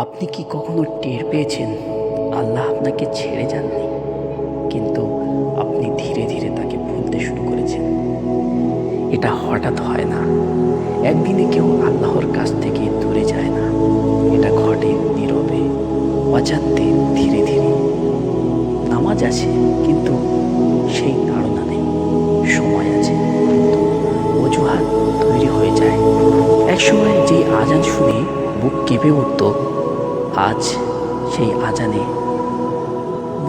আপনি কি কখনো টের পেয়েছেন আল্লাহ আপনাকে ছেড়ে যাননি, কিন্তু আপনি ধীরে ধীরে তাকে ভুলতে শুরু করেছেন? এটা হঠাৎ হয় না। একদিনে কেউ আল্লাহর কাছ থেকে দূরে যায় না। এটা ঘটে নীরবে, অজান্তে, ধীরে ধীরে। নামাজ আছে কিন্তু সেই তাড়না নেই। সময় আছে কিন্তু অজুহাত তৈরি হয়ে যায়। একসময় যেই আজান শুনে বুক কেঁপে উঠত, আজ সেই আজানে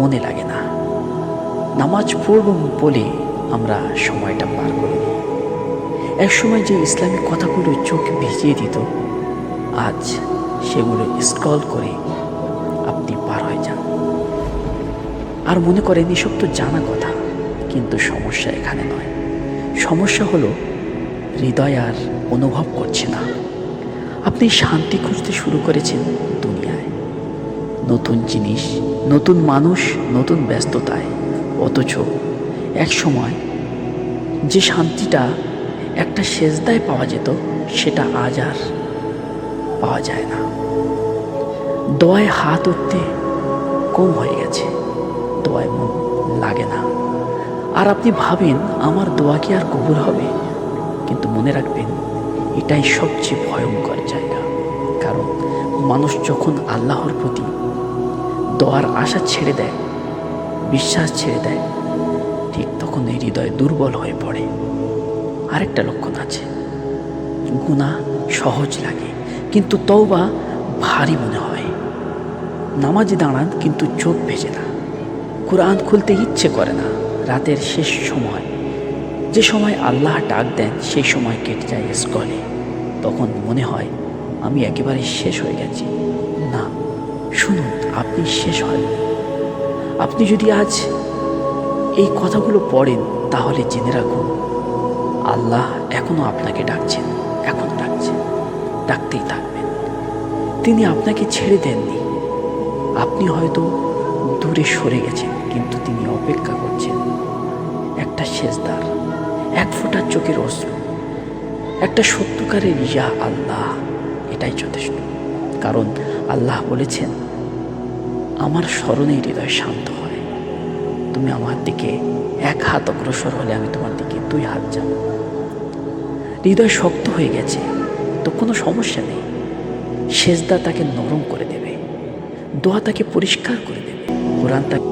মনে লাগে না। নামাজ পড়ব বলে আমরা সময়টা পার করে দিই। একসময় যে ইসলামিক কথাগুলো চোখ ভিজিয়ে দিত, আজ সেগুলো স্ক্রল করে আপনি পার হয়ে যান আর মনে করেন এসব তো জানা কথা। কিন্তু সমস্যা এখানে নয়, সমস্যা হলো হৃদয় আর অনুভব করছে না। আপনি শান্তি খুঁজতে শুরু করেছেন দুনিয়ায়, নতুন জিনিস, নতুন মানুষ, নতুন ব্যস্ততায়। অথচ এক সময় যে শান্তিটা একটা সেজদায় পাওয়া যেত, সেটা আজ আর পাওয়া যায় না। দোয়ায় হাত উঠতে কম হয়ে গেছে, দোয়ায় মন লাগে না। আর আপনি ভাবেন আমার দোয়া কি আর কবুল হবে? কিন্তু মনে রাখবেন, এটাই সবচেয়ে ভয়ঙ্কর জায়গা। কারণ মানুষ যখন আল্লাহর প্রতি দোয়ার আশা ছেড়ে দেয়, বিশ্বাস ছেড়ে দেয়, ঠিক তখন এই হৃদয় দুর্বল হয়ে পড়ে। আরেকটা লক্ষণ আছে, গুনাহ সহজ লাগে কিন্তু তওবা ভারী মনে হয়। নামাজে দাঁড়ান কিন্তু চোখ ভেজে না, কোরআন খুলতে ইচ্ছে করে না। রাতের শেষ সময়, যে সময় আল্লাহ ডাক দেন, সেই সময় কেটে যায় স্ক্রলে। তখন মনে হয় আমি একেবারে শেষ হয়ে গেছি। না, শুনুন, আপনি শেষ হননি। আপনি যদি আজ এই কথাগুলো পড়েন, তাহলে জেনে রাখুন, আল্লাহ এখনো আপনাকে ডাকছেন, এখনো ডাকছেন, ডাকতেই থাকবেন। তিনি আপনাকে ছেড়ে দেননি। আপনি হয়তো দূরে সরে গেছেন, কিন্তু তিনি অপেক্ষা করছেন। একটা সেজদার, এক ফোঁটা চোখের অশ্রু, একটা সত্যকারের ইয়া আল্লাহ, এটাই যথেষ্ট। কারণ আল্লাহ বলেছেন, আমার স্মরণে হৃদয় শান্ত হয়। তুমি আমার দিকে এক হাত অগ্রসর হলে আমি তোমার দিকে 2 হাত যাব। হৃদয় শক্ত হয়ে গেছে তো কোনো সমস্যা নেই। সেজদা তাকে নরম করে দেবে, দোয়া তাকে পরিষ্কার করে দেবে, কোরআন তাকে